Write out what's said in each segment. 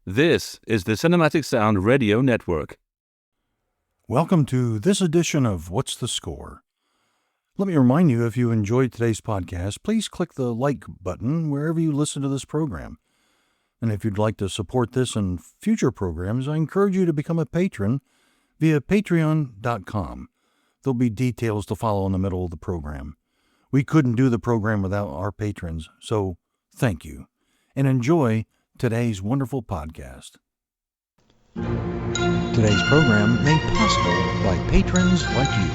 This is the Cinematic Sound Radio Network. Welcome to this edition of What's the Score? Let me remind you, if you enjoyed today's podcast, please click the like button wherever you listen to this program. And if you'd like to support this and future programs, I encourage you to become a patron via patreon.com. There'll be details to follow in the middle of the program. We couldn't do the program without our patrons, so thank you. And enjoy today's wonderful podcast. Today's program made possible by patrons like you.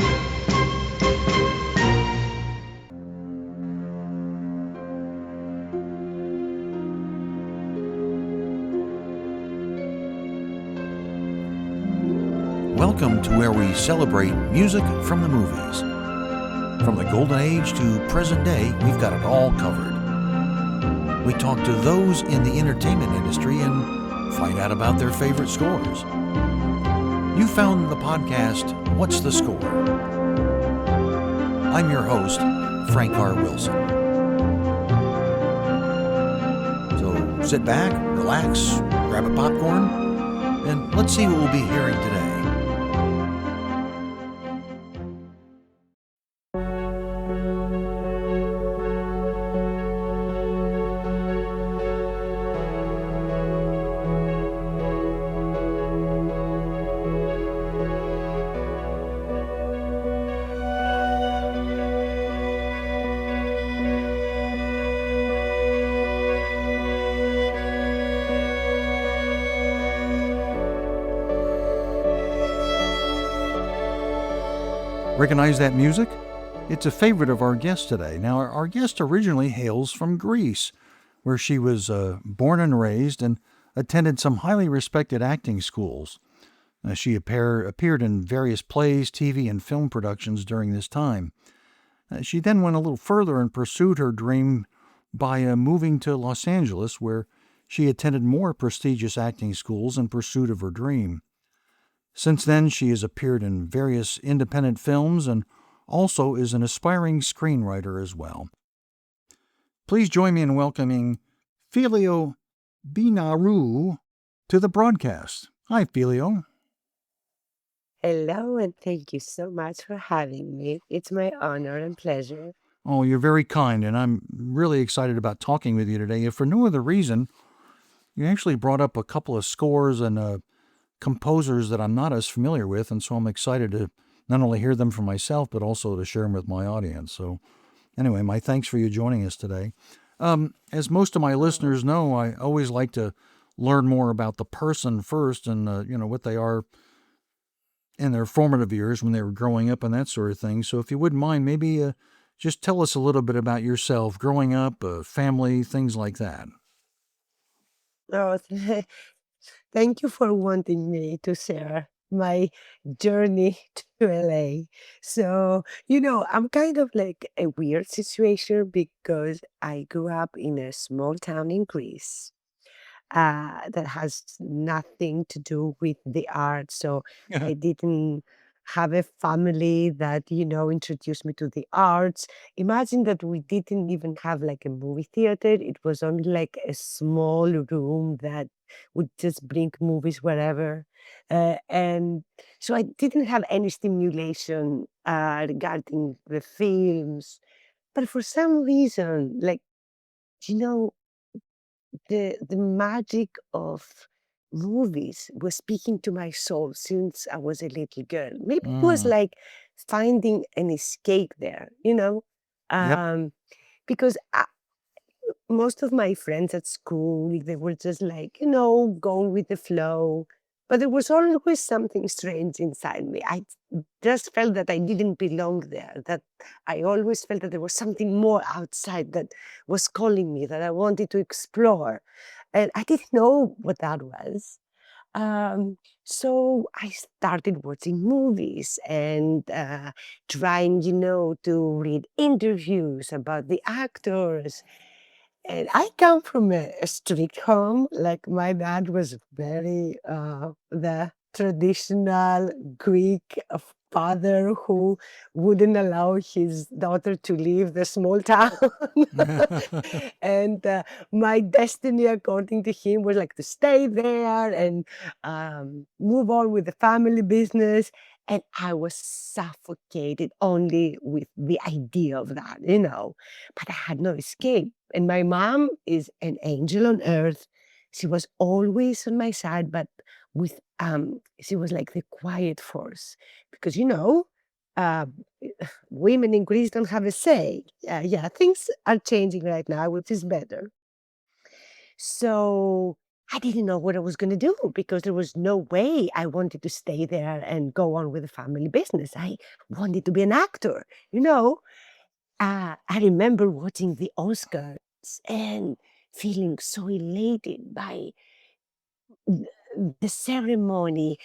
Welcome to where we celebrate music from the movies. From the golden age to present day, we've got it all covered. We talk to those in the entertainment industry and find out about their favorite scores. You found the podcast, What's the Score? I'm your host, Frank R. Wilson. So sit back, relax, grab a popcorn, and let's see what we'll be hearing today. Recognize that music? It's a favorite of our guest today. Now, our guest originally hails from Greece, where she was born and raised and attended some highly respected acting schools. She appeared in various plays, TV, and film productions during this time. She then went a little further and pursued her dream by moving to Los Angeles, where she attended more prestigious acting schools in pursuit of her dream. Since then, she has appeared in various independent films and also is an aspiring screenwriter as well. Please join me in welcoming Filio Benarou to the broadcast. Hi, Filio. Hello, and thank you so much for having me. It's my honor and pleasure. Oh, you're very kind, and I'm really excited about talking with you today. If for no other reason, you actually brought up a couple of scores and composers that I'm not as familiar with, and so I'm excited to not only hear them for myself, but also to share them with my audience. So anyway, my thanks for you joining us today. As most of my listeners know, I always like to learn more about the person first and, what they are in their formative years when they were growing up and that sort of thing. So if you wouldn't mind, maybe just tell us a little bit about yourself, growing up, family, things like that. Oh, thank you for wanting me to share my journey to LA. So, I'm kind of like a weird situation because I grew up in a small town in Greece. That has nothing to do with the art. So I didn't have a family that, introduced me to the arts. Imagine that we didn't even have like a movie theater. It was only like a small room that would just bring movies wherever. And so I didn't have any stimulation regarding the films. But for some reason, like, you know, the magic of movies was speaking to my soul since I was a little girl. Maybe it was like finding an escape there, Yep. um, because most of my friends at school, they were just like, going with the flow. But there was always something strange inside me. I just felt that I didn't belong there, that I always felt that there was something more outside that was calling me, that I wanted to explore. And I didn't know what that was. So I started watching movies and trying, to read interviews about the actors. And I come from a strict home. Like my dad was very the traditional Greek father who wouldn't allow his daughter to leave the small town. And my destiny, according to him, was like to stay there and move on with the family business. And I was suffocated only with the idea of that, but I had no escape. And my mom is an angel on earth. She was always on my side, but with she was like the quiet force because uh, women in Greece don't have a say. Yeah, things are changing right now, which is better. So I didn't know what I was going to do because there was no way I wanted to stay there and go on with the family business. I wanted to be an actor, you know. I remember watching the Oscars and feeling so elated by th- the ceremony.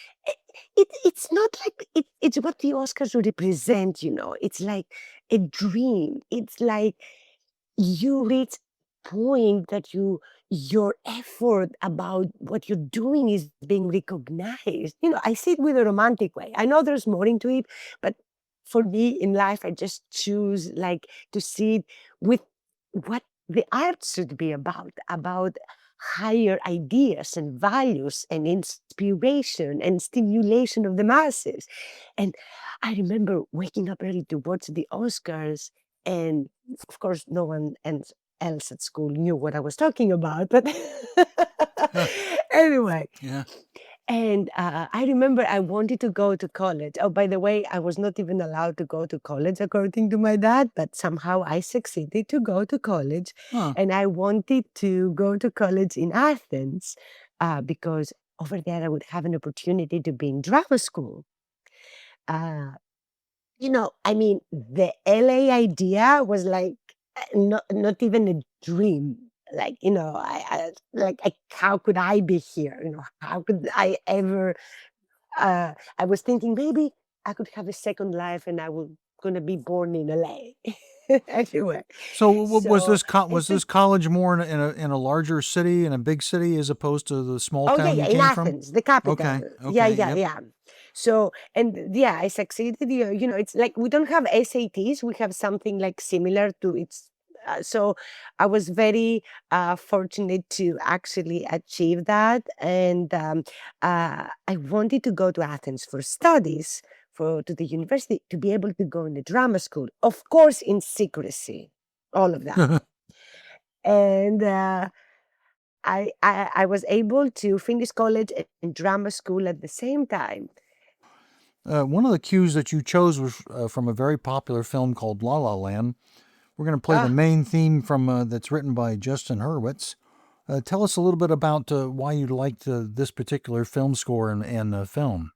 It's not like it's what the Oscars represent, It's like a dream. It's like you reach point that your effort about what you're doing is being recognized. I see it with a romantic way. I know there's more into it, but for me in life, I just choose like to see it with what the art should be about higher ideas and values and inspiration and stimulation of the masses. And I remember waking up early to watch the Oscars, and of course, no one else at school knew what I was talking about. But anyway, Yeah. and I remember I wanted to go to college. Oh, by the way, I was not even allowed to go to college according to my dad, but somehow I succeeded to go to college. Huh. And I wanted to go to college in Athens because over there I would have an opportunity to be in drama school. Uh, I mean, the LA idea was like not even a dream. Like, how could I be here? How could I ever I was thinking maybe I could have a second life and I was gonna be born in LA. Anyway, So was so was this college more in a larger city, in a big city, as opposed to the small oh, yeah, town you yeah, in came from? Athens, the capital. Okay. Yeah, Okay. yeah, Yep. yeah. So, and yeah, I succeeded. It's like we don't have SATs. We have something like similar to it's. So I was very fortunate to actually achieve that. And I wanted to go to Athens for studies, to the university, to be able to go in the drama school, of course, in secrecy, all of that. And I was able to finish college and drama school at the same time. One of the cues that you chose was from a very popular film called La La Land. We're going to play the Ah, main theme from that's written by Justin Hurwitz. Tell us a little bit about why you liked this particular film score and film.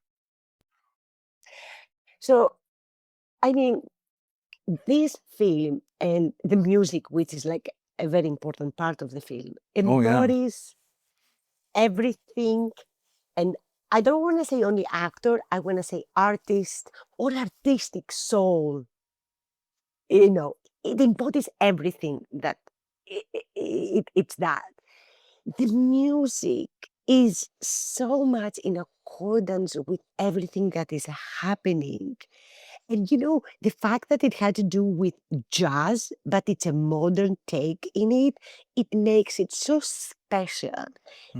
so I mean, this film and the music, which is like a very important part of the film, Oh yeah. embodies everything. And I don't want to say only actor, I want to say artist or artistic soul. You know, it embodies everything that it's that. The music is so much in accordance with everything that is happening. And the fact that it had to do with jazz, but it's a modern take in it, it makes it so special.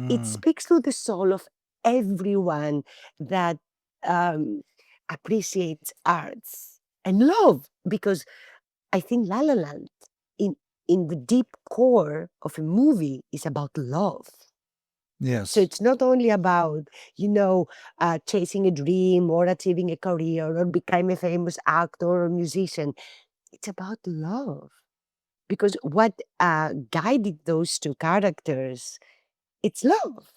It Mm, speaks to the soul of everyone that um, appreciates arts and love, because I think La La Land, in in the deep core of a movie, is about love. So yes. it's not only about, chasing a dream or achieving a career or becoming a famous actor or musician. It's about love. Because what guided those two characters, it's love.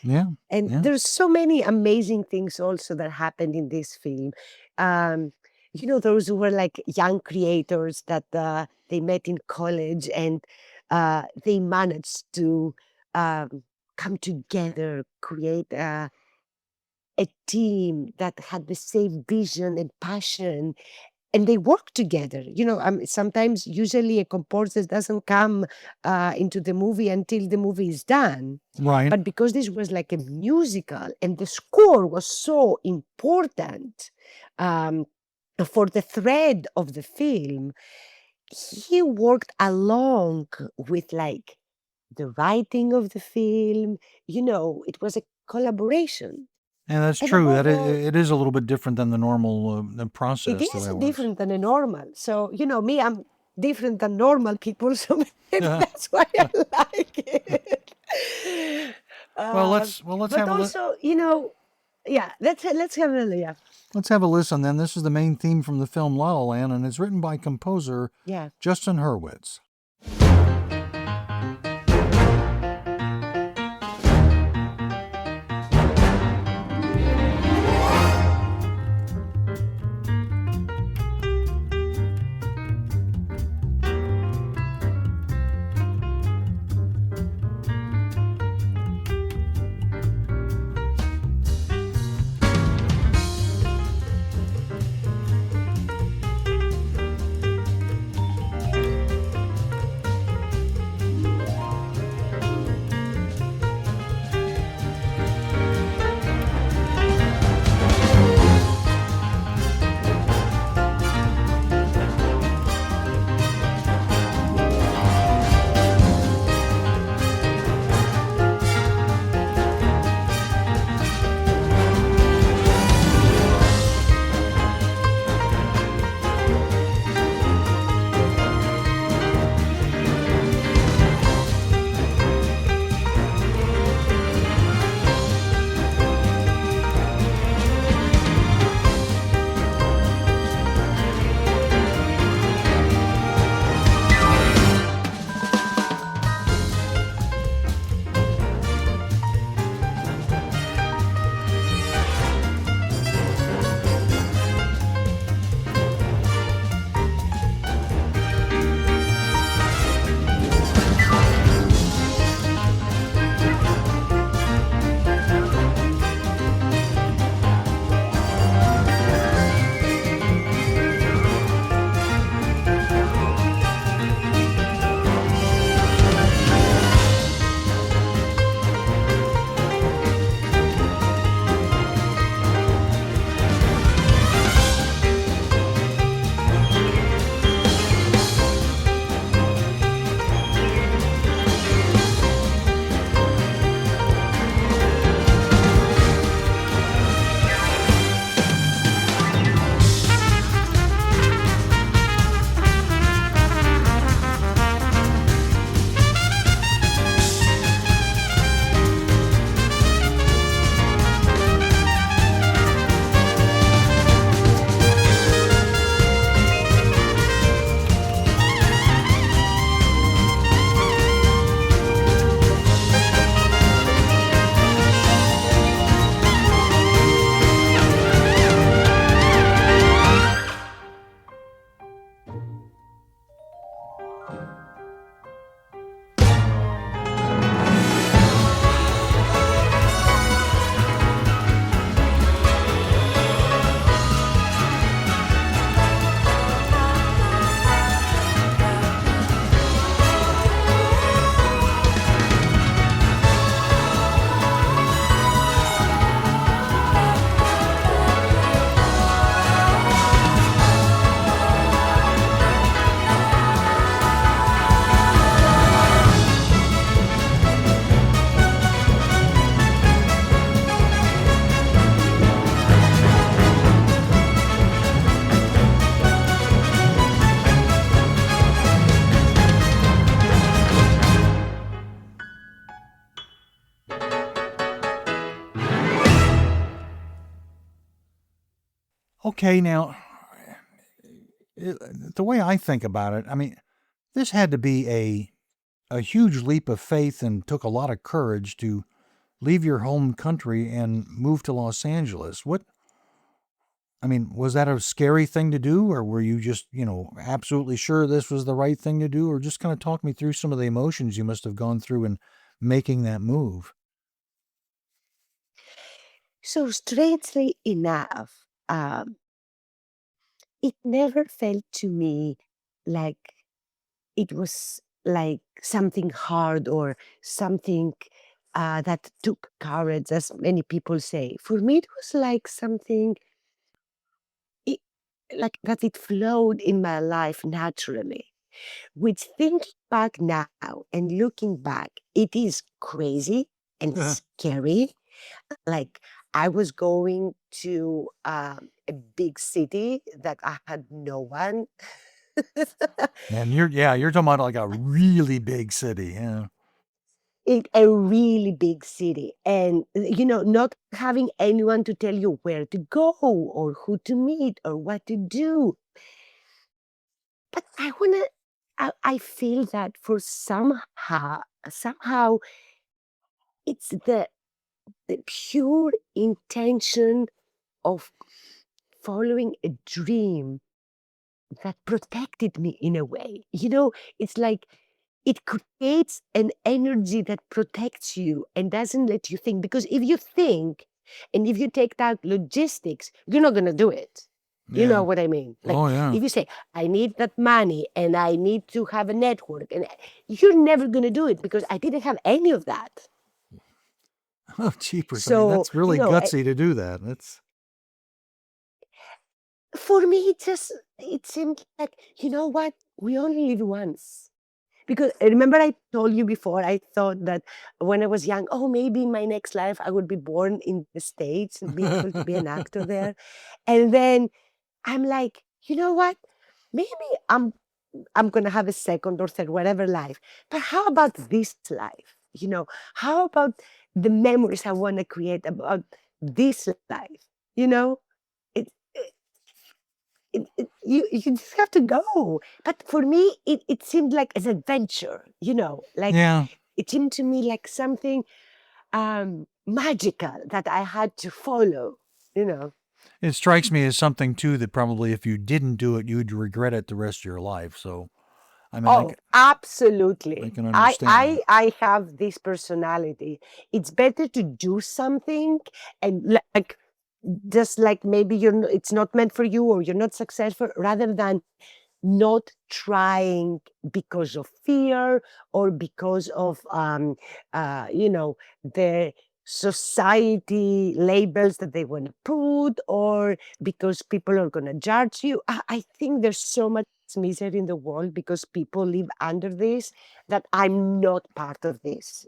Yeah. And Yeah. there's so many amazing things also that happened in this film. Um, those who were like young creators that they met in college, and they managed to um, come together, create a team that had the same vision and passion, and they work together. Sometimes, usually, a composer doesn't come into the movie until the movie is done. Right. But because this was like a musical and the score was so important um, for the thread of the film, he worked along with like the writing of the film. It was a collaboration. And that's And true. That above all, it is a little bit different than the normal the it process the way is it works. different than a normal. So, me, I'm different than normal people. So maybe that's why I like it. Well, Uh, let's but have a also, yeah, let's have a, yeah, let's have a listen then. This is the main theme from the film La La Land, and it's written by composer yeah. Justin Hurwitz. Okay, now the way I think about it, I mean, this had to be a huge leap of faith and took a lot of courage to leave your home country and move to Los Angeles. Was that a scary thing to do, or were you just, absolutely sure this was the right thing to do, or just kind of talk me through some of the emotions you must have gone through in making that move? So strangely enough, it never felt to me like it was like something hard or something that took courage, as many people say. For me, it was like something it, like that it flowed in my life naturally. Which thinking back now and looking back, it is crazy and scary. Like I was going to a big city that I had no one. And you're talking about like a really big city. Yeah. A really big city, and not having anyone to tell you where to go or who to meet or what to do. But I feel that for somehow it's the pure intention of following a dream that protected me in a way. It's like it creates an energy that protects you and doesn't let you think. Because if you think and if you take out logistics, you're not going to do it. You know Yeah. what I mean? Like Oh yeah. if you say, I need that money and I need to have a network, and you're never going to do it because I didn't have any of that. Oh, jeepers. I mean, So, that's really gutsy to do that. That's for me, it seemed like, you know what? We only live once. Because remember, I told you before, I thought that when I was young, oh, maybe in my next life I would be born in the States and be able to be an actor there. And then I'm like, you know what? Maybe I'm gonna have a second or third, whatever life. But how about this life? How about the memories I want to create about this life? You know, it, you just have to go. But for me, it seemed like an adventure, like yeah. it seemed to me like something magical that I had to follow, you know. It strikes me as something too that probably if you didn't do it, you'd regret it the rest of your life. So, I mean, Oh, I absolutely. can I understand that. I I have this personality. It's better to do something and like just like maybe it's not meant for you or you're not successful rather than not trying because of fear or because of the society labels that they want to put or because people are going to judge you. I think there's so much misery in the world because people live under this that I'm not part of this.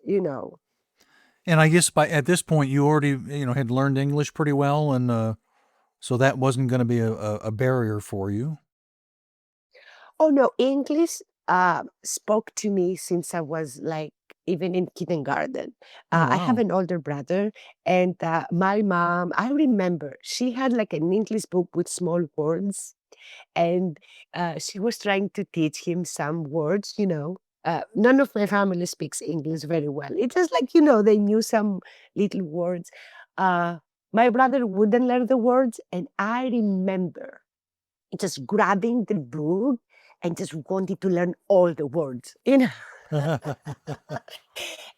And I guess by at this point, you already had learned English pretty well, and so that wasn't going to be a barrier for you. Oh no, English spoke to me since I was like even in kindergarten. Oh I have wow. an older brother, and my mom, I remember she had like an English book with small words, and she was trying to teach him some words. None of my family speaks English very well. It's just like, they knew some little words. Uh, my brother wouldn't learn the words, and I remember just grabbing the book and just wanted to learn all the words.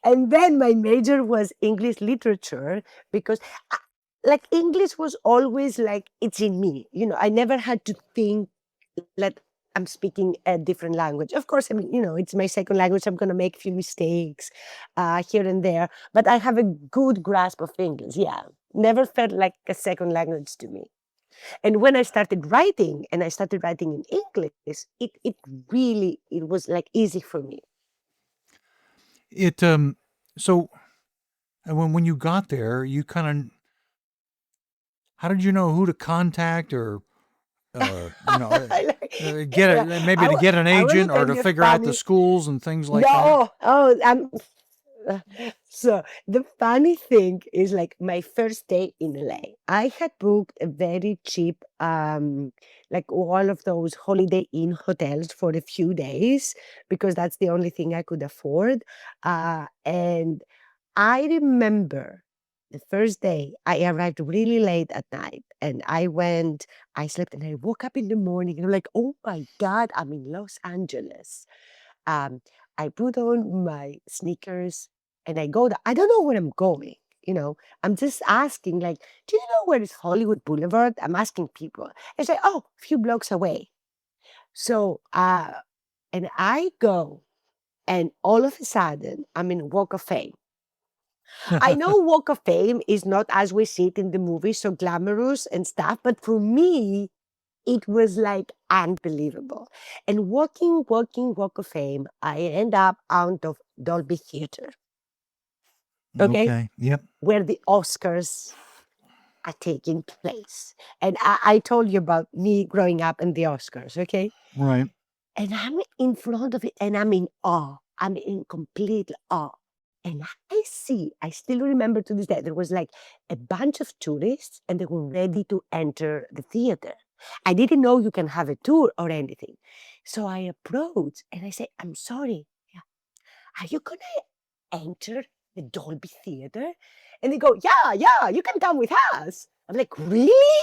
And then my major was English literature because like English was always like it's in me. I never had to think that I'm speaking a different language. Of course, I mean, it's my second language. I'm going to make a few mistakes here and there, but I have a good grasp of English. Yeah. Never felt like a second language to me. And when I started writing and I started writing in English, it really it was like easy for me. It so when you got there, you kind of how did you know who to contact or get Yeah, maybe to get an I want to agent or tell to you a figure out the funny. schools and things like that? No, uh, so the funny thing is like my first day in LA, I had booked a very cheap, like all of those Holiday Inn hotels for a few days because that's the only thing I could afford. And I remember the first day I arrived really late at night and I slept and I woke up in the morning and I'm like, oh my God, I'm in Los Angeles. Um, I put on my sneakers and I go. I don't know where I'm going. I'm just asking, like, do you know where is Hollywood Boulevard? I'm asking people. They say, oh, a few blocks away. So, and I go, and all of a sudden, I'm in Walk of Fame. I know Walk of Fame is not as we see it in the movies, so glamorous and stuff, but for me, it was like unbelievable. And walking Walk of Fame, I end up out of Dolby Theater, okay, Okay. Yep. where the Oscars are taking place. And I told you about me growing up in the Oscars, okay? Right. And I'm in front of it and I'm in awe. I'm in complete awe. And I still remember to this day, there was like a bunch of tourists and they were ready to enter the theater. I didn't know you can have a tour or anything. So I approached and I said, I'm sorry, yeah, are you going to enter the Dolby Theater? And they go, yeah, you can come with us. I'm like, really?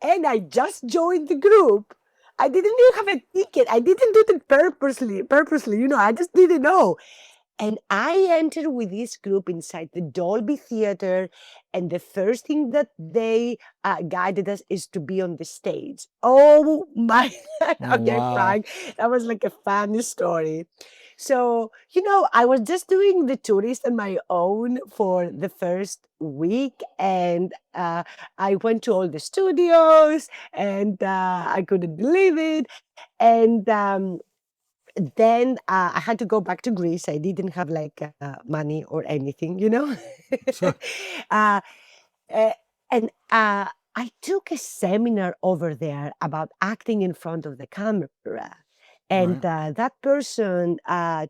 And I just joined the group. I didn't even have a ticket. I didn't do it purposely, I just didn't know. And I entered with this group inside the Dolby Theater. And the first thing that they guided us is to be on the stage. Oh my, Oh, okay, wow. Frank, that was like a funny story. So, I was just doing the tourist on my own for the first week. And I went to all the studios and I couldn't believe it. And then I had to go back to Greece. I didn't have like money or anything. uh, uh, and I took a seminar over there about acting in front of the camera. And Right. that person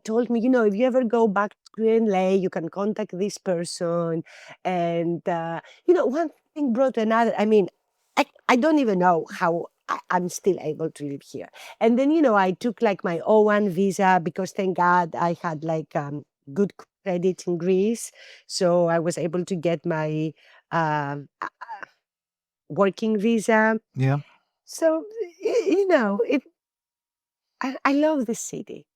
told me, if you ever go back to LA, you can contact this person. And, one thing brought to another. I mean, I don't even know how I'm still able to live here. And then, I took like my O1 visa because thank God I had like good credit in Greece. So I was able to get my working visa. Yeah. So, I love this city.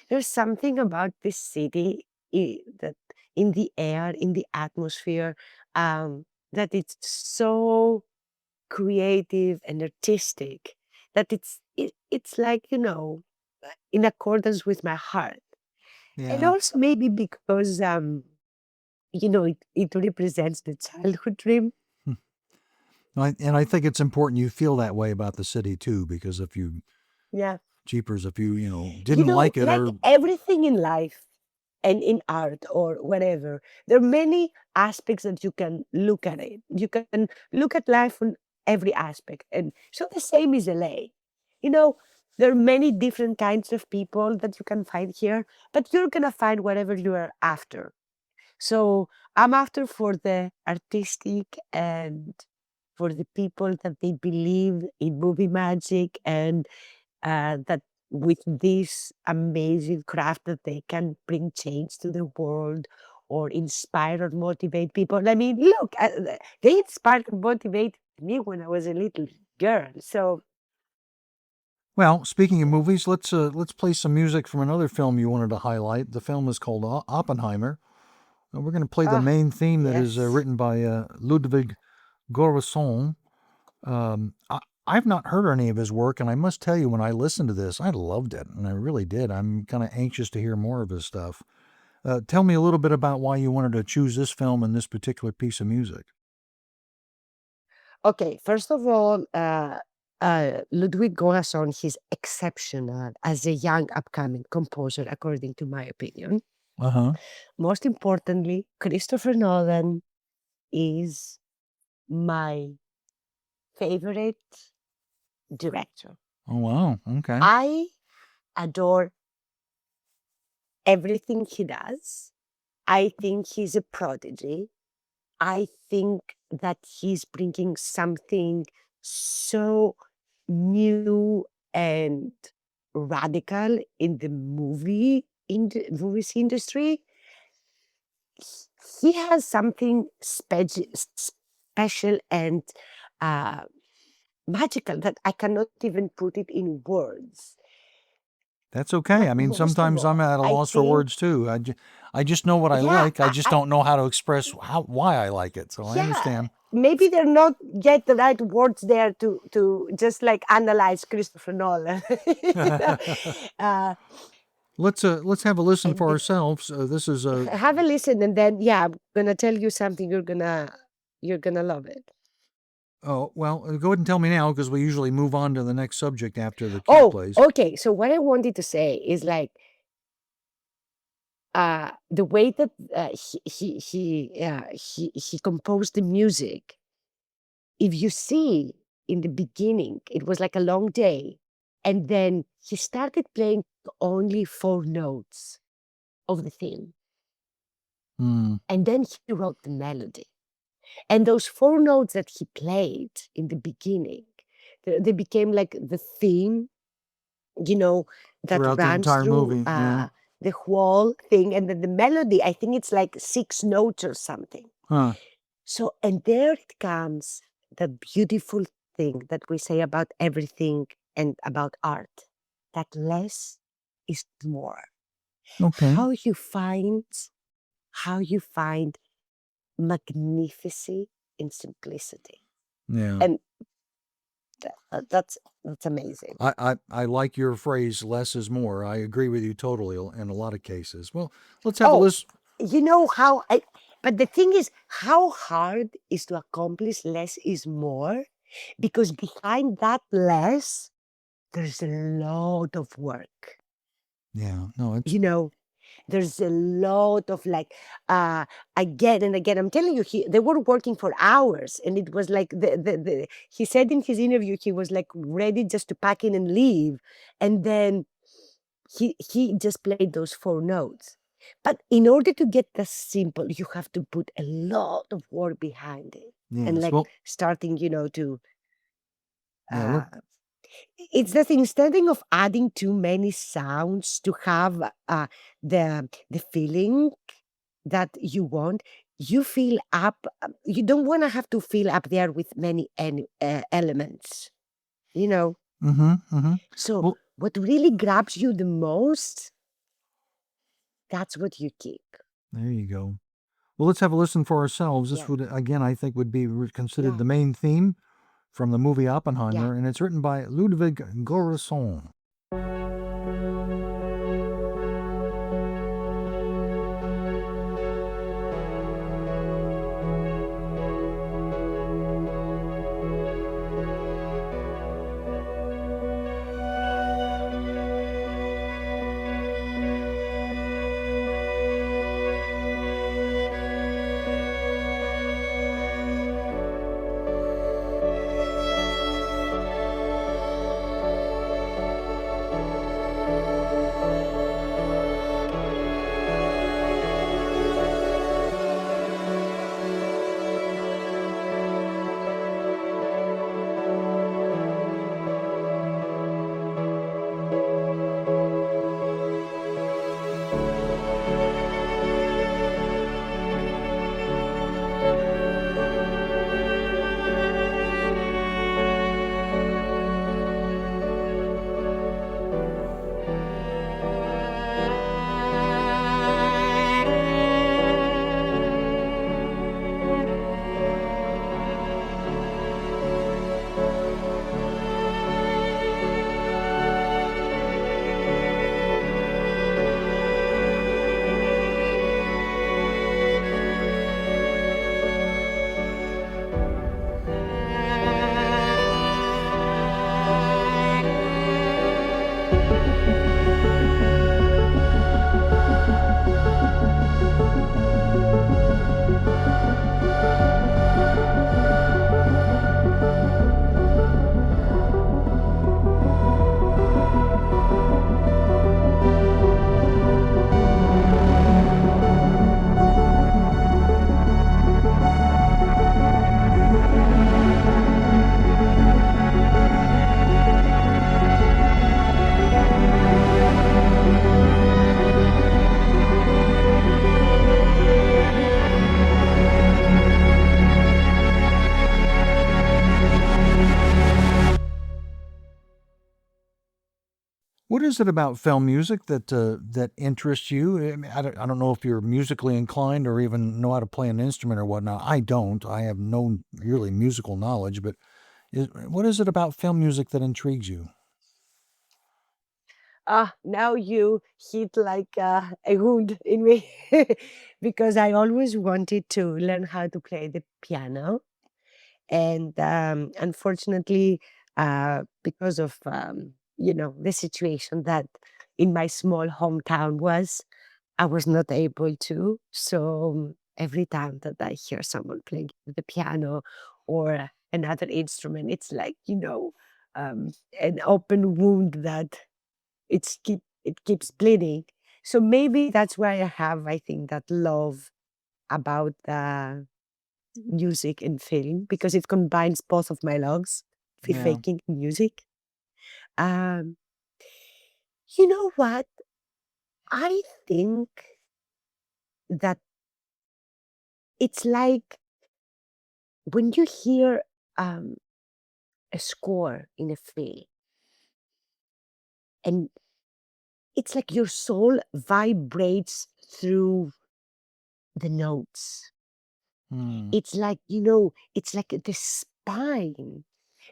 There's something about this city that in the air, in the atmosphere, that it's so creative and artistic that it's like, in accordance with my heart. And Yeah. also maybe because it represents the childhood dream. Hmm. And I think it's important you feel that way about the city too, because Yeah. if you didn't like it Like or everything in life and in art or whatever, there are many aspects that you can look at it. You can look at life from every aspect. And so the same is LA. You know, there are many different kinds of people that you can find here, but you're going to find whatever you are after. So I'm after for the artistic and for the people that they believe in movie magic and that with this amazing craft that they can bring change to the world or inspire or motivate people. I mean, look, they inspired and motivated me when I was a little girl. So, well, speaking of movies, let's play some music from another film you wanted to highlight. The film is called Oppenheimer. We're going to play the ah, main theme that is yes. written by Ludwig Göransson. I've not heard any of his work, and I must tell you, when I listened to this, I loved it, and I really did. I'm kind of anxious to hear more of his stuff. Tell me a little bit about why you wanted to choose this film and this particular piece of music. Okay, first of all, Ludwig Göransson, he's exceptional as a young upcoming composer, according to my opinion. Uh huh. Most importantly, Christopher Nolan is my favorite director. Oh wow. Okay. I adore everything he does. I think he's a prodigy. I think that he's bringing something so new and radical in the movies industry. He has something special and uh, magical that I cannot even put it in words. That's okay. I mean, Most of sometimes I'm all, at a I loss for think, words too. I just know what I yeah, like. I just don't know how to express why I like it. So I yeah, understand. maybe they're not yet the right words there to just like analyze Christopher Nolan. You know? uh, Let's have a listen and for the, ourselves. This is a have a listen, and then yeah, I'm gonna tell you something. You're gonna love it. oh well. Go ahead and tell me now because we usually move on to the next subject after the cue Oh, plays. okay. So what I wanted to say is like the way that he composed the music. If you see in the beginning, it was like a long day, and then he started playing only four notes of the theme, Hmm. and then he wrote the melody. And those four notes that he played in the beginning, they became like the theme, you know, that Throughout the runs entire through movie, yeah. the whole thing. And then the melody, I think it's like six notes or something. Huh. So, and there it comes, the beautiful thing that we say about everything and about art, that less is more. Okay. How you find, how you find magnificence in simplicity. Yeah. And that's amazing. I like your phrase, less is more. I agree with you totally in a lot of cases. Well, let's have a Oh, list. you know how I, but the thing is, how hard is to accomplish less is more? Because behind that less, there's a lot of work. Yeah, no, it's You know, there's a lot of like again and again. I'm telling you, they were working for hours, and it was like he said in his interview he was like ready just to pack in and leave, and then he just played those four notes. But in order to get that simple, you have to put a lot of work behind it, and yes. like Well, starting, to yeah, look. uh, it's the thing, instead of adding too many sounds to have the feeling that you want, you feel up. You don't want to have to fill up there with many elements, you know. Mhm. Mhm. So Well, what really grabs you the most, that's what you keep. there you go. Well, let's have a listen for ourselves. This Yeah, would again, I think, would be considered yeah, the main theme from the movie yeah. Oppenheimer, and it's written by Ludwig Göransson. is it about film music that interests you? I mean, I don't know if you're musically inclined or even know how to play an instrument or whatnot. I don't. I have no really musical knowledge, but what is it about film music that intrigues you? Now you hit like a wound in me because I always wanted to learn how to play the piano. And unfortunately, because of, the situation that in my small hometown was, I was not able to. So every time that I hear someone playing the piano or another instrument, it's like, an open wound that it keeps bleeding. So maybe that's why I have, I think, that love about music and film because it combines both of my loves, Yeah. filmmaking and music. Um, you know what? I think that it's like when you hear um, a score in a film, and it's like your soul vibrates through the notes. Hmm. It's like, it's like the spine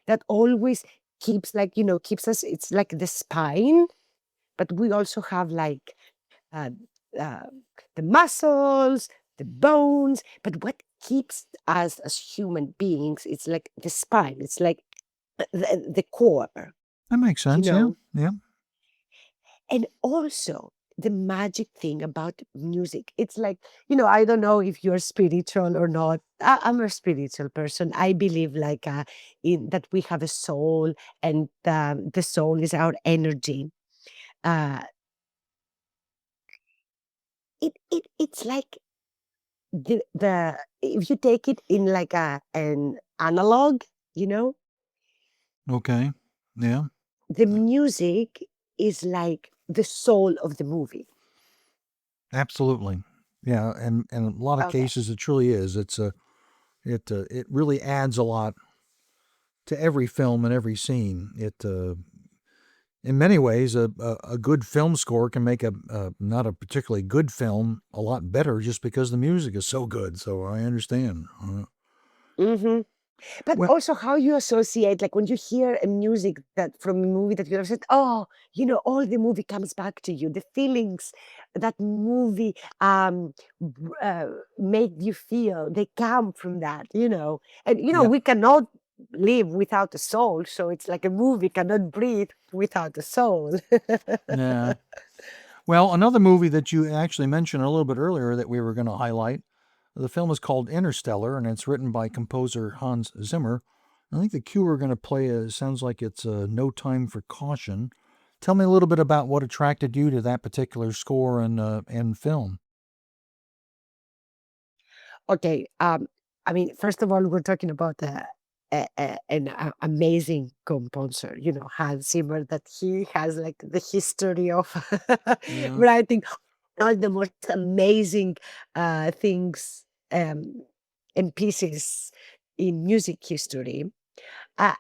that always keeps like, keeps us, it's like the spine, but we also have like uh, uh, the muscles, the bones. But what keeps us as human beings, it's like the spine, it's like the core, That makes you sense. Yeah. know? Yeah. And also, the magic thing about music, it's like, I don't know if you're spiritual or not. I'm a spiritual person. I believe like in that we have a soul, and the soul is our energy. Uh, it's like the if you take it in like an analog, you know, Okay. Yeah. the music is like the soul of the movie. Absolutely. Yeah. And in a lot of Okay. cases, it truly is. It really adds a lot to every film and every scene. In many ways, a good film score can make a not a particularly good film a lot better just because the music is so good. So I understand. Hmm. But Well, also how you associate, like when you hear a music that from a movie that you have said, all the movie comes back to you. The feelings that movie made you feel, they come from that. And yeah, we cannot live without a soul. So it's like a movie cannot breathe without a soul. yeah. Well, another movie that you actually mentioned a little bit earlier that we were going to highlight, the film is called Interstellar, and it's written by composer Hans Zimmer. I think the cue we're going to play sounds like it's No Time for Caution. Tell me a little bit about what attracted you to that particular score and film. Okay. I mean, first of all, we're talking about an amazing composer, Hans Zimmer, that he has like the history of Yeah. writing all the most amazing things and pieces in music history.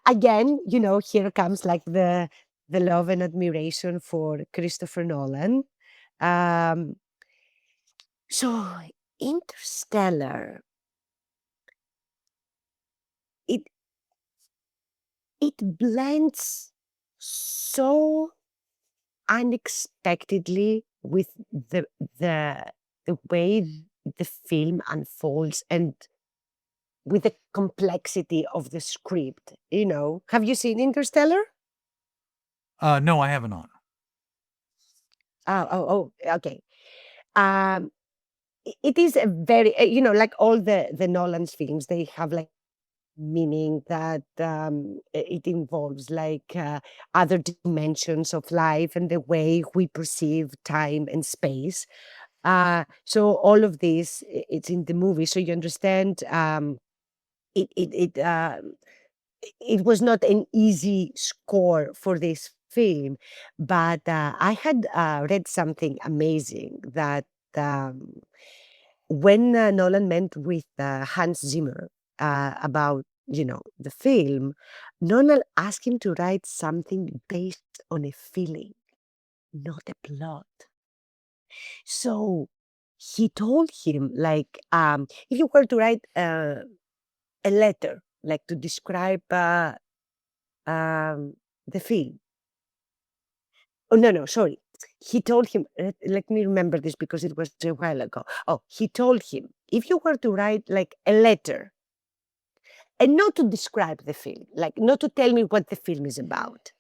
Again, here comes like the love and admiration for Christopher Nolan. Um, so Interstellar, it it blends so unexpectedly with the the way the film unfolds and with the complexity of the script. Have you seen Interstellar? No, I have not. Okay. Um, it is a very, like all the Nolan's films, they have like meaning that it involves like other dimensions of life and the way we perceive time and space. So all of this, it's in the movie, so you understand. It was not an easy score for this film, but I had read something amazing that. Um, when Nolan met with Hans Zimmer about the film, Nolan asked him to write something based on a feeling. not a plot. So he told him, like, if you were to write a letter, like to describe the film. Oh, no, no, sorry. He told him, let me remember this because it was a while ago. Oh, he told him, if you were to write like a letter, and not to describe the film, like not to tell me what the film is about,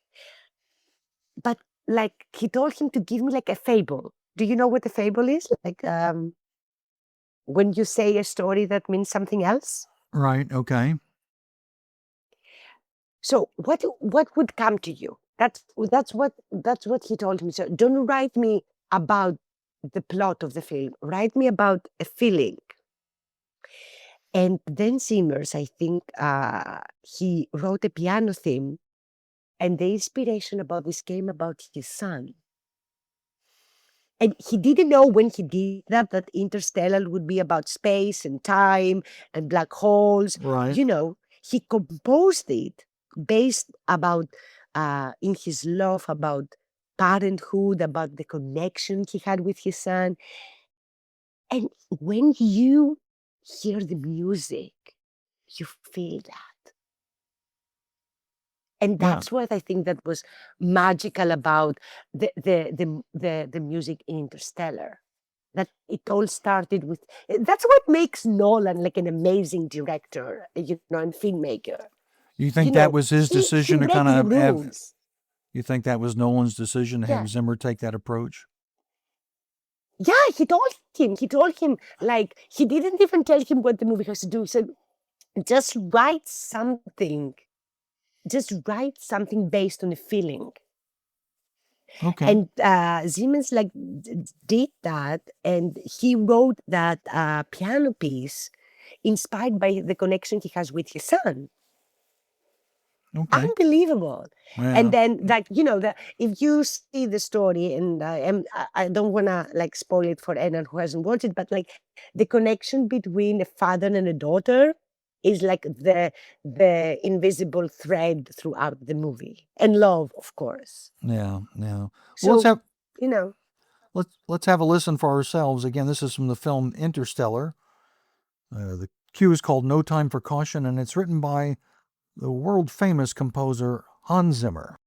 but like he told him to give me like a fable. Do you know what a fable is? Like when you say a story that means something else. Right. Okay. So what would come to you? That's what he told me. So don't write me about the plot of the film. Write me about a feeling. And then Simmers, I think, he wrote a piano theme, and the inspiration about this came about his son. And he didn't know when he did that Interstellar would be about space and time and black holes. Right. He composed it based about in his love about parenthood, about the connection he had with his son. And when you hear the music, you feel that. And Yeah. that's what I think that was magical about the music in Interstellar. That it all started with. That's what makes Nolan like an amazing director, and filmmaker. You think that was his He decision to kind breaks the of have? rules. You think that was Nolan's decision to Yeah, have Zimmer take that approach? yeah. He told him. He told him like he didn't even tell him what the movie has to do. He said, just write something. Just write something based on a feeling. Okay. And Siemens like did that, and he wrote that piano piece inspired by the connection he has with his son. Okay. Unbelievable. And Yeah. then, like, if you see the story, and I don't want to like spoil it for anyone who hasn't watched it, but like the connection between a father and a daughter is like the invisible thread throughout the movie, and love, of course. Yeah. Yeah. Well, So, you know, let's have a listen for ourselves. Again, this is from the film Interstellar. The cue is called "No Time for Caution," and it's written by the world famous composer Hans Zimmer.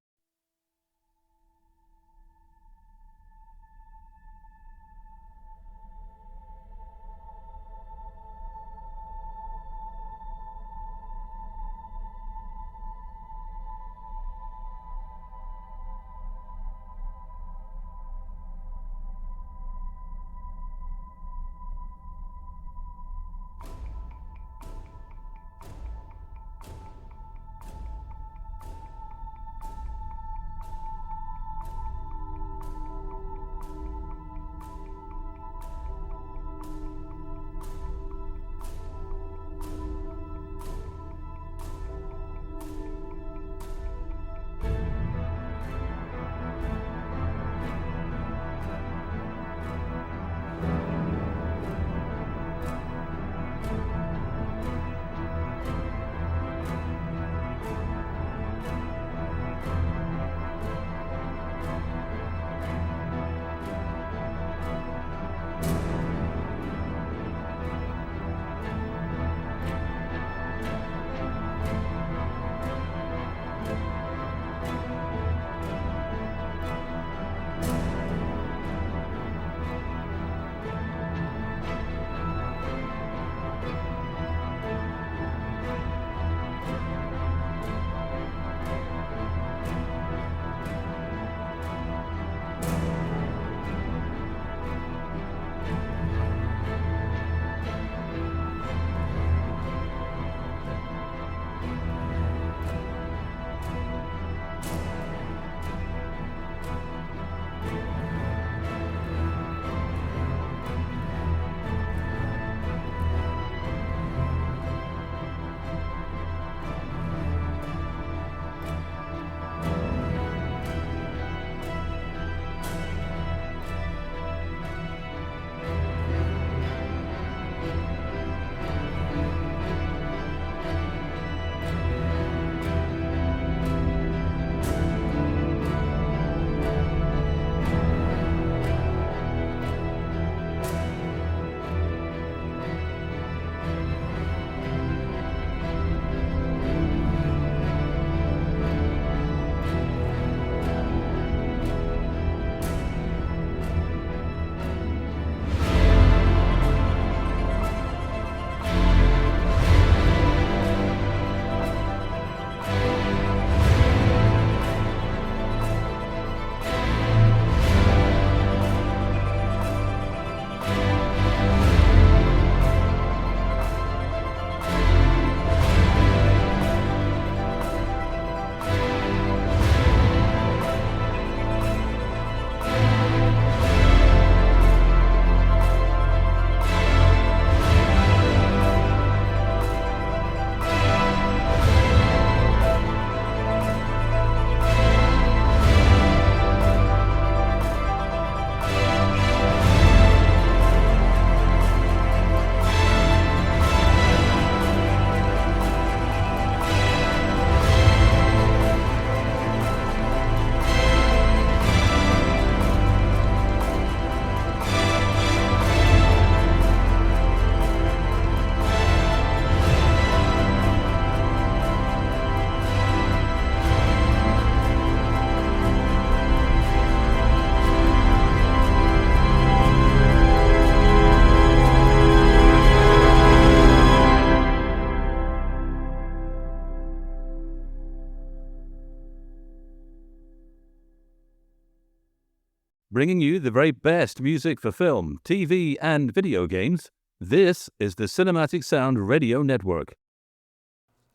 bringing you the very best music for film, TV, and video games. This is the Cinematic Sound Radio Network.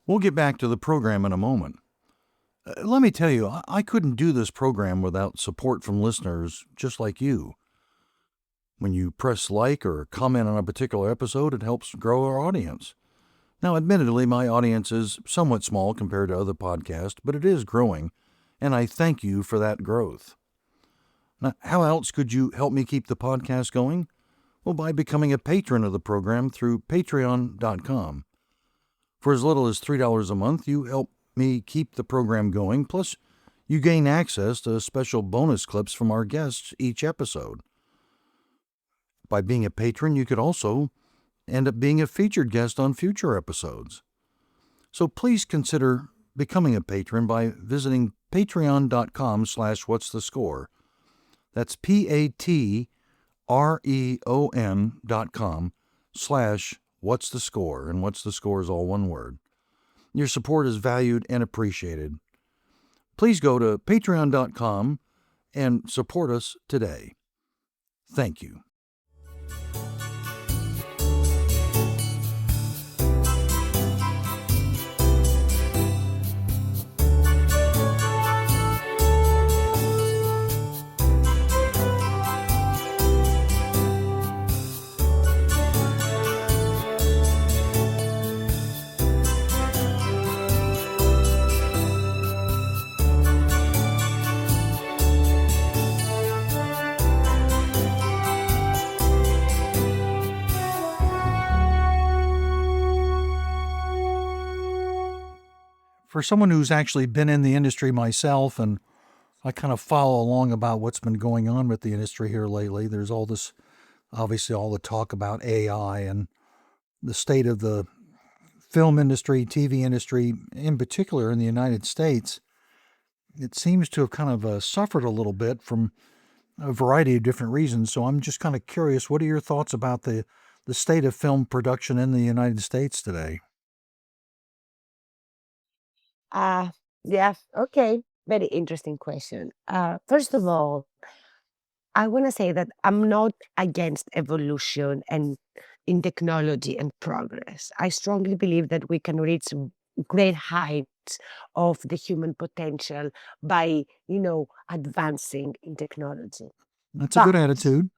We'll get back to the program in a moment. Let me tell you, I couldn't do this program without support from listeners just like you. When you press like or comment on a particular episode, it helps grow our audience. Now, admittedly, my audience is somewhat small compared to other podcasts, but it is growing, and I thank you for that growth. Now, how else could you help me keep the podcast going? Well, by becoming a patron of the program through patreon.com. For as little as $3 a month, you help me keep the program going, plus you gain access to special bonus clips from our guests each episode. By being a patron, you could also end up being a featured guest on future episodes. So please consider becoming a patron by visiting patreon.com/whatsthescore. That's patreon.com/whatsthescore, and what's the score is all one word. Your support is valued and appreciated. Please go to patreon.com and support us today. Thank you. For someone who's actually been in the industry myself, and I kind of follow along about what's been going on with the industry here lately, there's all this, obviously all the talk about AI and the state of the film industry, TV industry, in particular in the United States. It seems to have kind of suffered a little bit from a variety of different reasons. So I'm just kind of curious, what are your thoughts about the state of film production in the United States today? Yeah, okay. Very interesting question. First of all, I want to say that I'm not against evolution and in technology and progress. I strongly believe that we can reach great heights of the human potential by, advancing in technology. That's a good But, attitude.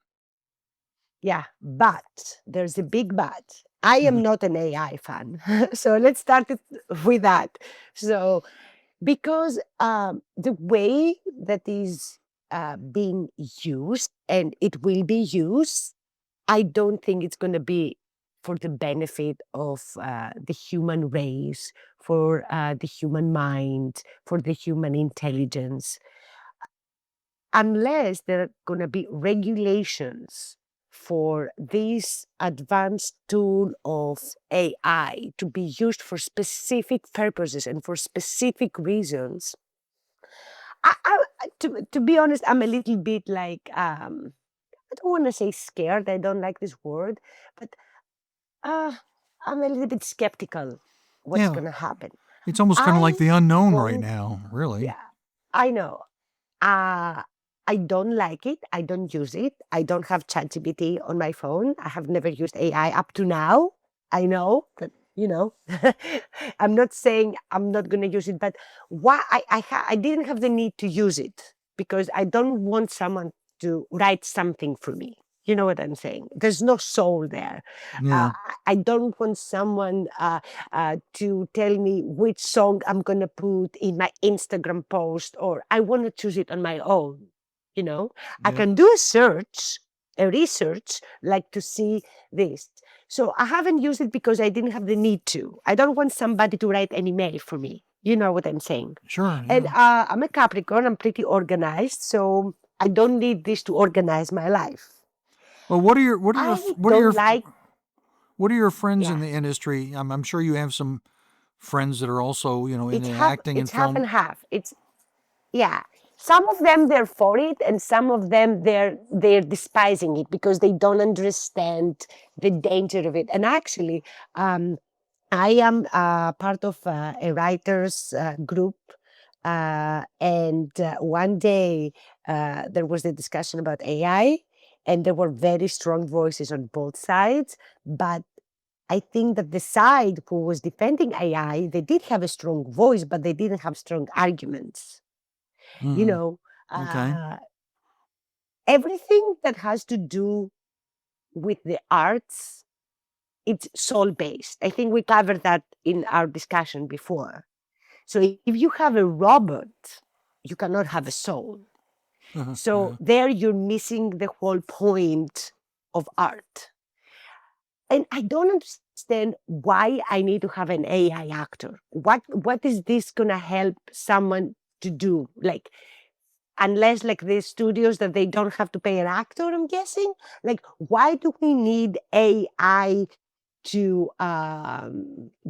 yeah, but there's a big but. I am not an AI fan. So let's start it with that. So, because the way that is being used and it will be used, I don't think it's going to be for the benefit of the human race, for the human mind, for the human intelligence, unless there are going to be regulations for this advanced tool of AI to be used for specific purposes and for specific reasons. To be honest, I'm a little bit like, I don't want to say scared. I don't like this word, but I'm a little bit skeptical what's Yeah, going to happen. it's almost kind of like the unknown right don't- now, really. Yeah, I know. I don't like it. I don't use it. I don't have ChatGPT on my phone. I have never used AI up to now. I know that, I'm not saying I'm not going to use it, but why I didn't have the need to use it because I don't want someone to write something for me. You know what I'm saying? There's no soul there. Yeah. I don't want someone to tell me which song I'm going to put in my Instagram post, or I want to choose it on my own. I Yeah. can do a research, like to see this. So I haven't used it because I didn't have the need to. I don't want somebody to write an email for me. You know what I'm saying? Sure. And Yeah. I'm a Capricorn. I'm pretty organized, so I don't need this to organize my life. Well, what are your what are your I what are your don't like. what are your friends in Yeah, the industry? I'm sure you have some friends that are also, in the acting and it's half film. and half. Yeah. Some of them they're for it, and some of them they're despising it because they don't understand the danger of it. And actually, I am part of a writers group And one day there was a discussion about AI, and there were very strong voices on both sides. But I think that the side who was defending AI, they did have a strong voice, but they didn't have strong arguments. You Hmm. know, Okay. everything that has to do with the arts, it's soul based. I think we covered that in our discussion before. So if you have a robot, you cannot have a soul. So Yeah. there you're missing the whole point of art. And I don't understand why I need to have an AI actor. What is this gonna help someone to do? Like, unless like the studios that they don't have to pay an actor, I'm guessing. Like, why do we need AI to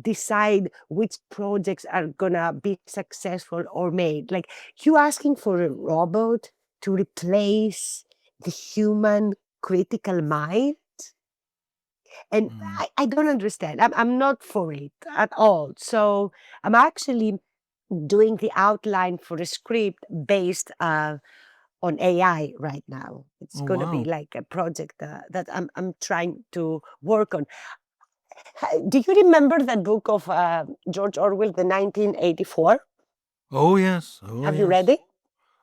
decide which projects are gonna be successful or made? Like, you asking for a robot to replace the human critical mind? And Mm. I don't understand. I'm not for it at all. So I'm actually doing the outline for a script based on AI right now. It's Oh, going to be wow. like a project that I'm trying to work on. Do you remember that book of George Orwell, the 1984? Oh, yes. Oh, Have you read yes. it?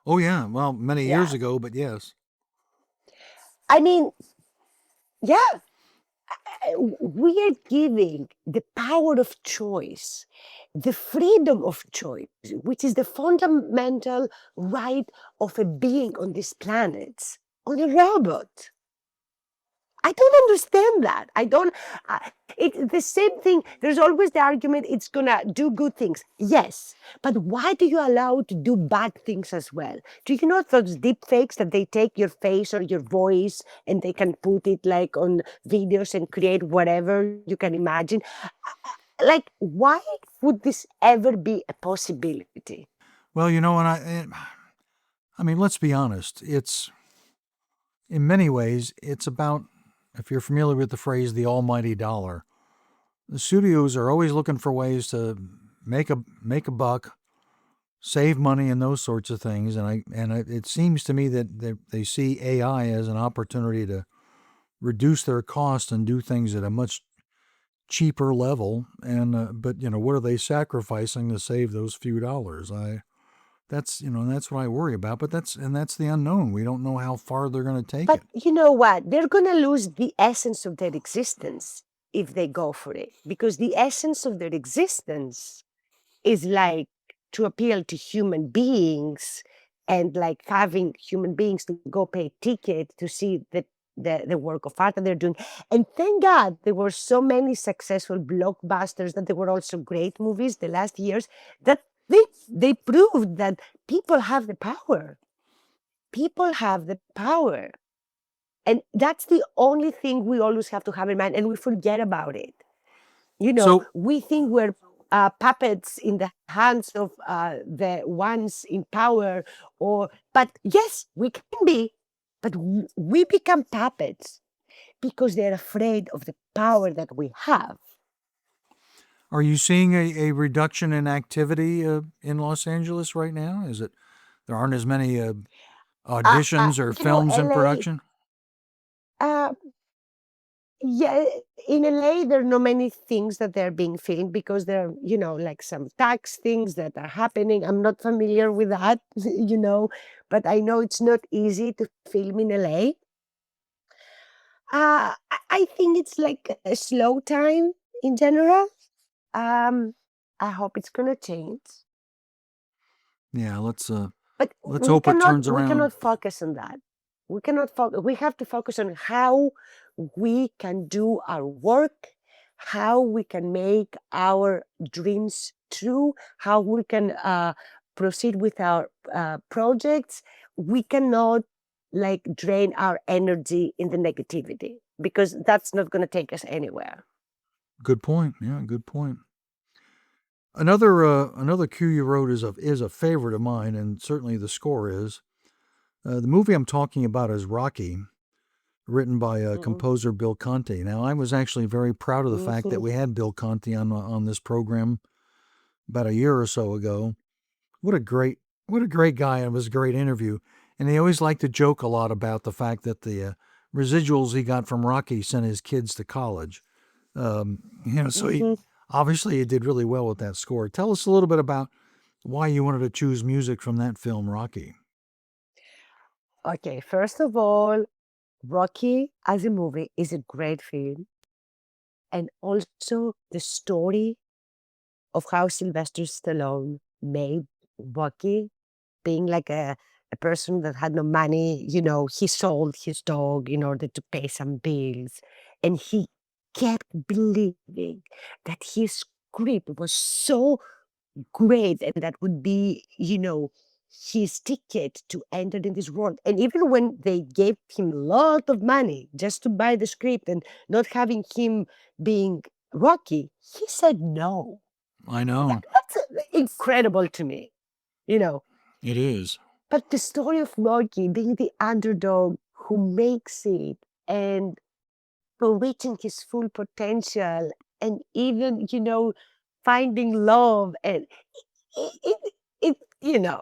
Oh, yeah. Well, many years Yeah. ago, but yes. I mean, yeah, we are giving the power of choice, the freedom of choice, which is the fundamental right of a being on this planet, on a robot. I don't understand that. I don't. It's the same thing. There's always the argument it's gonna do good things. Yes, but why do you allow it to do bad things as well? Do you know those deep fakes that they take your face or your voice and they can put it like on videos and create whatever you can imagine? Like, why would this ever be a possibility? Well, I mean, let's be honest. In many ways, it's about, if you're familiar with the phrase, the almighty dollar. The studios are always looking for ways to make a buck, save money, and those sorts of things. It seems to me that they see AI as an opportunity to reduce their cost and do things at a much cheaper level. But what are they sacrificing to save those few dollars? That's what I worry about. But that's the unknown. We don't know how far they're going to take But it. you know what? They're going to lose the essence of their existence if they go for it, because the essence of their existence is like to appeal to human beings, and like having human beings to go pay a ticket to see the work of art that they're doing. And thank God there were so many successful blockbusters, that there were also great movies the last years, that they proved that people have the power. People have the power. And that's the only thing we always have to have in mind, and we forget about it. So We think we're puppets in the hands of the ones in power, but yes, we can be, but we become puppets because they're afraid of the power that we have. are you seeing a reduction in activity in Los Angeles right now? Is it there aren't as many auditions or films in LA, production? uh, yeah, in LA, there are not many things that they're being filmed because there are, like some tax things that are happening. I'm not familiar with that, but I know it's not easy to film in LA. I think it's like a slow time in general. Um, I hope it's gonna change, Yeah, but let's hope it turns we around. cannot focus on that. We cannot focus. We have to focus on how we can do our work, how we can make our dreams true, how we can proceed with our projects. We cannot like drain our energy in the negativity, because that's not going to take us anywhere. Good point. Yeah, good point. Another cue you wrote is a favorite of mine, and certainly the score is. The movie I'm talking about is Rocky, written by Mhm. composer Bill Conti. Now, I was actually very proud of the fact that Mhm. we had Bill Conti on this program about a year or so ago. What a great what a great guy, and it was a great interview. And he always liked to joke a lot about the fact that the residuals he got from Rocky sent his kids to college. So he Mhm. obviously he did really well with that score. Tell us a little bit about why you wanted to choose music from that film, Rocky. Okay, first of all, Rocky as a movie is a great film. And also the story of how Sylvester Stallone made Rocky, being like a person that had no money, he sold his dog in order to pay some bills. And he kept believing that his script was so great and that would be, his ticket to enter in this world. And even when they gave him a lot of money just to buy the script and not having him being Rocky, he said no. I know. That's incredible to me, you know. It is. But the story of Rocky being the underdog who makes it and for reaching his full potential and even, finding love and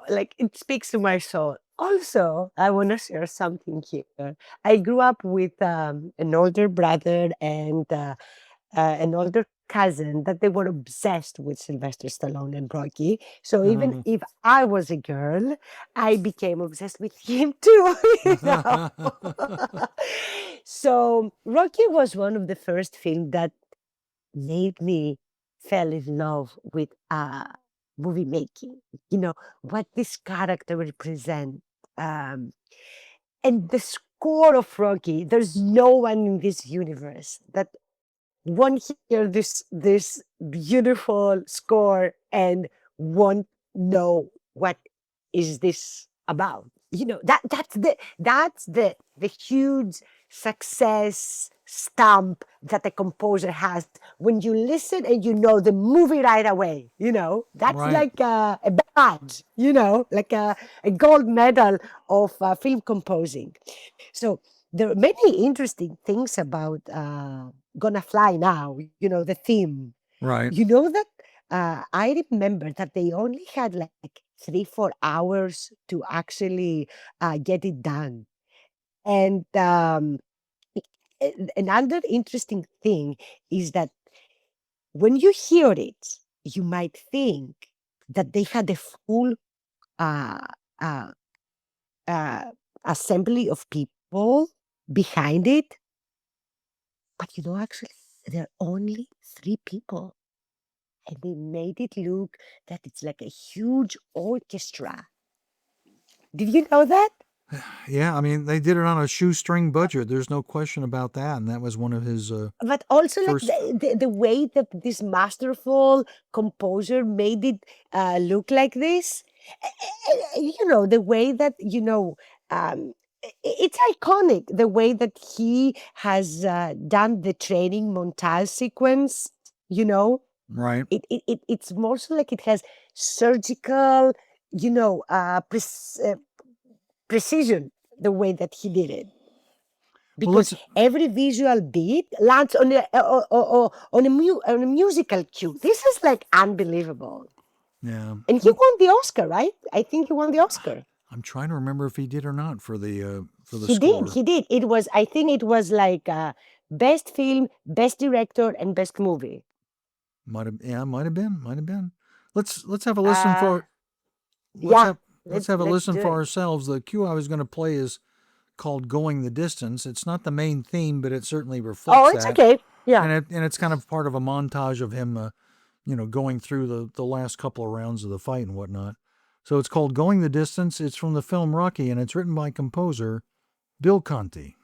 like it speaks to my soul. Also, I want to share something here. I grew up with an older brother and an older cousin that they were obsessed with Sylvester Stallone and Rocky. So even if I was a girl, I became obsessed with him too. So Rocky was one of the first films that made me fell in love with movie making. What this character represent. Um, and the score of Rocky, there's no one in this universe that won't hear this beautiful score and won't know what is this about. That's the huge success stamp that the composer has when you listen and you know the movie right away. That's Right. like a badge. Like a gold medal of film composing. So there are many interesting things about Gonna Fly Now, the theme. Right. You know that I remember that they only had like 3, 4 hours to actually get it done. And another interesting thing is that when you hear it, you might think that they had a full uh, uh, uh, assembly of people behind it. But actually, there are only 3 people. And they made it look that it's like a huge orchestra. Did you know that? Yeah, I mean, they did it on a shoestring budget. There's no question about that. And that was one of his But also like first. the way that this masterful composer made it look like this. The way that, it's iconic, the way that he has done the training montage sequence, you know, Right. it's more so like it has surgical, precision, the way that he did it. Well, Because let's. every visual beat lands on a musical cue. This is like unbelievable. Yeah. And he won the Oscar, right? I think he won the Oscar. I'm trying to remember if he did or not for the He did. score. He did. I think it was like best film, best director, and best movie. Might have been, might have been. Let's have a listen Uh, for let's yeah, have let's have a let's listen do for it. ourselves. The cue I was going to play is called "Going the Distance." It's not the main theme, but it certainly Oh, reflects it's that, okay. Yeah. and it's kind of part of a montage of him, going through the last couple of rounds of the fight and whatnot. So it's called "Going the Distance." It's from the film Rocky, and it's written by composer Bill Conti.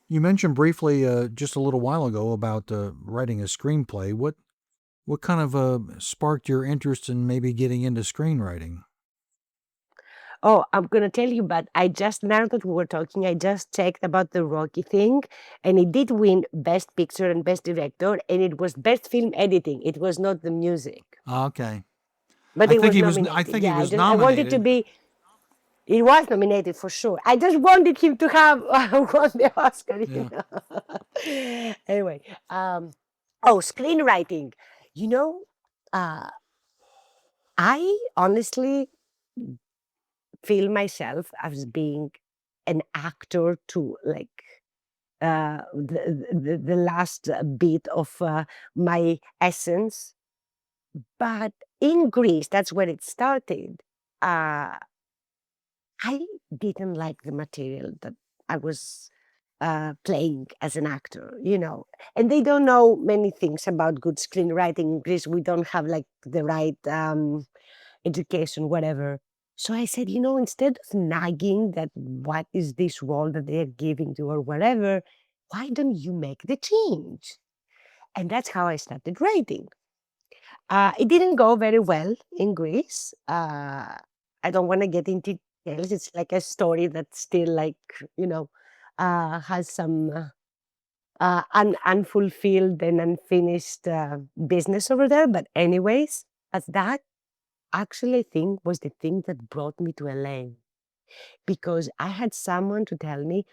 You mentioned briefly just a little while ago about writing a screenplay. What kind of sparked your interest in maybe getting into screenwriting? Oh, I'm gonna tell you, but I just now that we were talking, I just checked about the Rocky thing, and it did win Best Picture and Best Director, and it was Best Film Editing. It was not the music, Okay. but I it think was he was. I nominated. think he Yeah, was I wanted to nominated. be. It was nominated for sure. I just wanted him to have won the Oscar. Yeah. Anyway, oh, screenwriting. You know, uh, I honestly feel myself as being an actor to like the last bit of my essence. But in Greece, that's where it started. Uh, I didn't like the material that I was playing as an actor, you know. And they don't know many things about good screenwriting in Greece. We don't have like the right education, whatever. So I said, you know, instead of nagging that what is this role that they're giving to or whatever, why don't you make the change? And that's how I started writing. It didn't go very well in Greece. I don't want to get into details. It's like a story that's still like, you know, has some unfulfilled and unfinished business over there. But anyways, as that actually I think was the thing that brought me to LA because I had someone to tell me,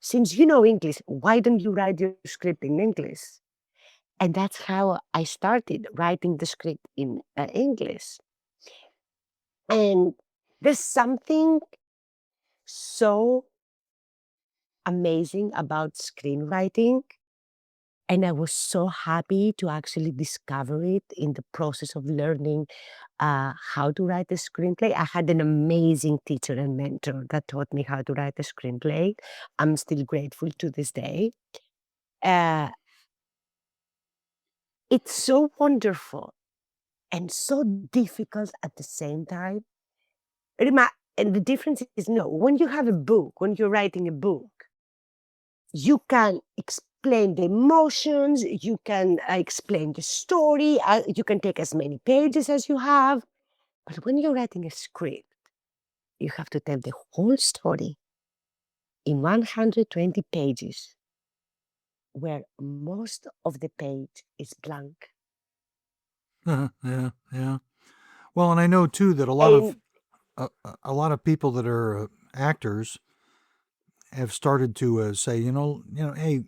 since you know English, why don't you write your script in English? And that's how I started writing the script in English. And there's something so amazing about screenwriting. And I was so happy to actually discover it in the process of learning how to write a screenplay. I had an amazing teacher and mentor that taught me how to write a screenplay. I'm still grateful to this day. Uh, it's so wonderful and so difficult at the same time. And the difference is no, when you have a book, when you're writing a book, you can explain the emotions, you can explain the story, you can take as many pages as you have. But when you're writing a script, you have to tell the whole story in 120 pages, where most of the page is blank. Yeah. Yeah. Well, and I know too that And a lot of people that are actors have started to say, hey,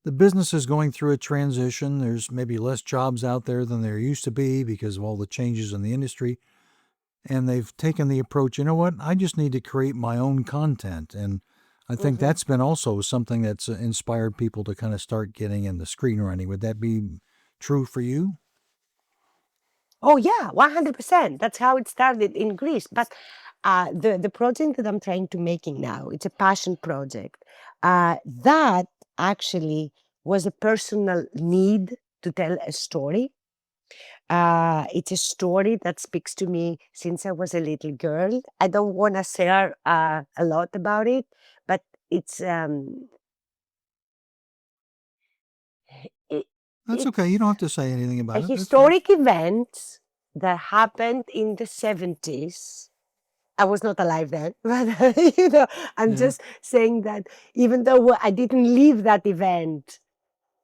the business is going through a transition. There's maybe less jobs out there than there used to be because of all the changes in the industry. And they've taken the approach, you know what? I just need to create my own content. And I think mhm. that's been also something that's inspired people to kind of start getting into screenwriting. Would that be true for you? Oh yeah, 100%. That's how it started in Greece. But the project that I'm trying to making now, it's a passion project. That actually was a personal need to tell a story. It's a story that speaks to me since I was a little girl. I don't want to share a lot about it, but it's it, That's okay. You don't have it's to say anything a about it. That's fine. historic event that happened in the 70s. I was not alive then, but I'm Yeah. just saying that even though I didn't live that event,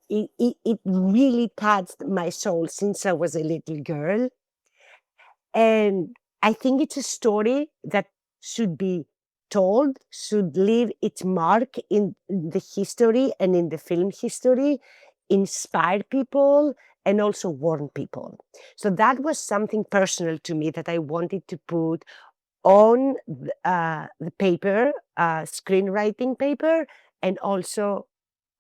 it really touched my soul since I was a little girl. And I think it's a story that should be told, should leave its mark in the history and in the film history, inspire people, and also warn people. So that was something personal to me that I wanted to put on the paper, screenwriting paper, and also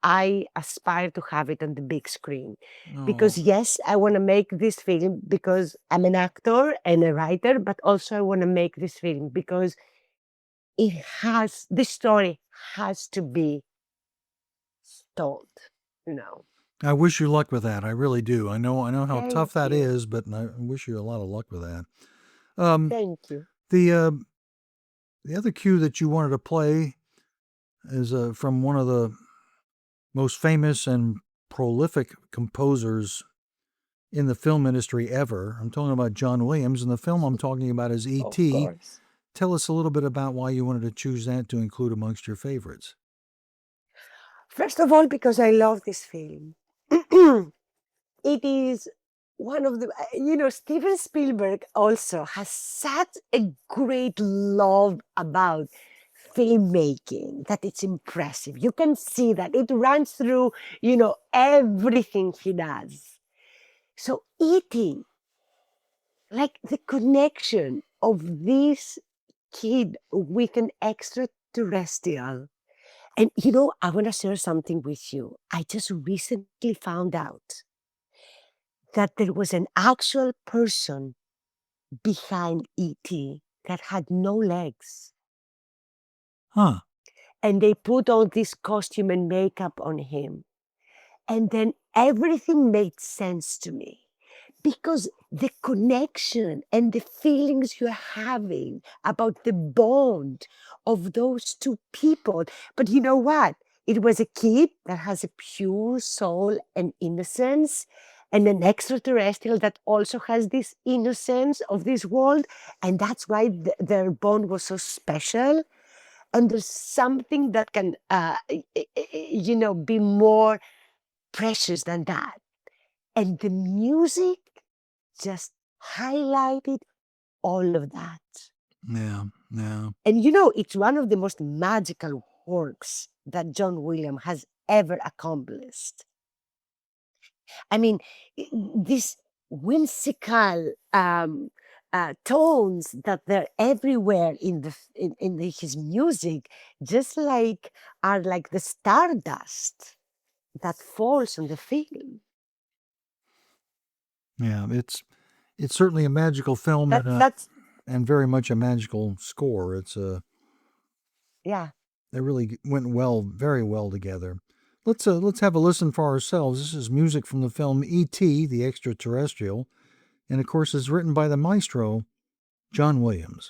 I aspire to have it on the big screen. Oh, Because yes, I want to make this film because I'm an actor and a writer, but also I want to make this film because this story has to be told, you know. I wish you luck with that. I really do. I know how Thank tough that you. is, but I wish you a lot of luck with that. Um, Thank you. the uh, the other cue that you wanted to play is from one of the most famous and prolific composers in the film industry ever. I'm talking about John Williams, and the film I'm talking about is Of E.T. course. Tell us a little bit about why you wanted to choose that to include amongst your favorites. First of all, because I love this film. It is one of the, Steven Spielberg also has such a great love about filmmaking that it's impressive. You can see that it runs through, everything he does. So eating, like the connection of this kid with an extraterrestrial. And I want to share something with you. I just recently found out that there was an actual person behind E.T. that had no legs. Huh. And they put all this costume and makeup on him. And then everything made sense to me because the connection and the feelings you're having about the bond of those two people. But you know what? It was a kid that has a pure soul and innocence, and an extraterrestrial that also has this innocence of this world. And that's why their bond was so special. And there's something that can, be more precious than that. And the music just highlighted all of that. Yeah, yeah. And it's one of the most magical works that John Williams has ever accomplished. I mean, these whimsical tones that they're everywhere his music, just like are like the stardust that falls on the film. Yeah, it's certainly a magical film That's and very much a magical score. yeah. They really went very well together. Let's have a listen for ourselves. This is music from the film E.T. the Extraterrestrial, and of course is written by the maestro John Williams.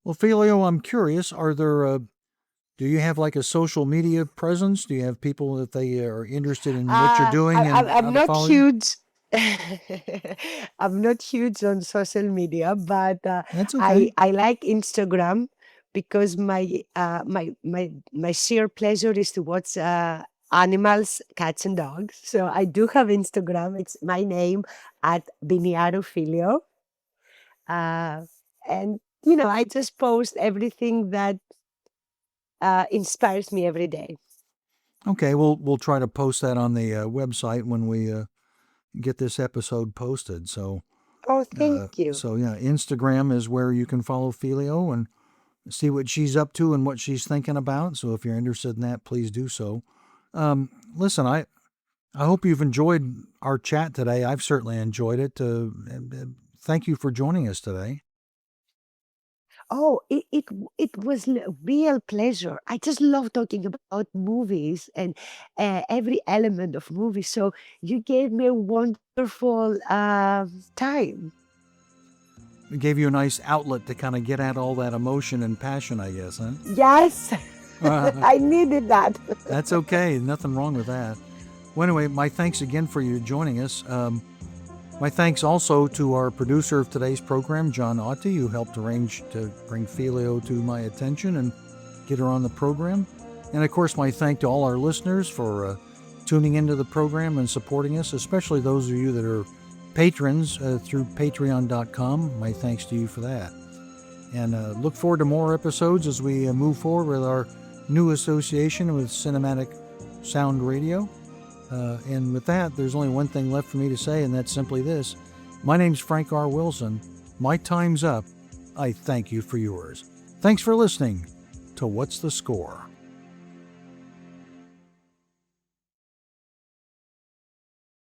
Well, Filio, I'm curious, do you have like a social media presence? Do you have people that they are interested in what you're doing and how I'm to not follow you? huge. I'm not huge on social media, but That's okay. I like Instagram because my sheer pleasure is to watch animals, cats and dogs. So I do have Instagram. It's my name at Benarou Filio, uh, and I just post everything that inspires me every day. Okay, we'll try to post that on the website when we get this episode posted. Oh, thank you. So yeah, Instagram is where you can follow Filio and see what she's up to and what she's thinking about. So if you're interested in that, please do so. Listen, I hope you've enjoyed our chat today. I've certainly enjoyed it. Thank you for joining us today. Oh, it was a real pleasure. I just love talking about movies and every element of movies. So you gave me a wonderful time. It gave you a nice outlet to kind of get at all that emotion and passion, I guess, huh? Yes, I needed that. That's okay. Nothing wrong with that. Well, anyway, my thanks again for you joining us. My thanks also to our producer of today's program, John Auty, who helped arrange to bring Filio to my attention and get her on the program. And of course, my thank to all our listeners for tuning into the program and supporting us, especially those of you that are patrons through patreon.com. My thanks to you for that. And look forward to more episodes as we move forward with our new association with Cinematic Sound Radio. And with that, there's only one thing left for me to say, and that's simply this. My name's Frank R. Wilson. My time's up. I thank you for yours. Thanks for listening to What's the Score?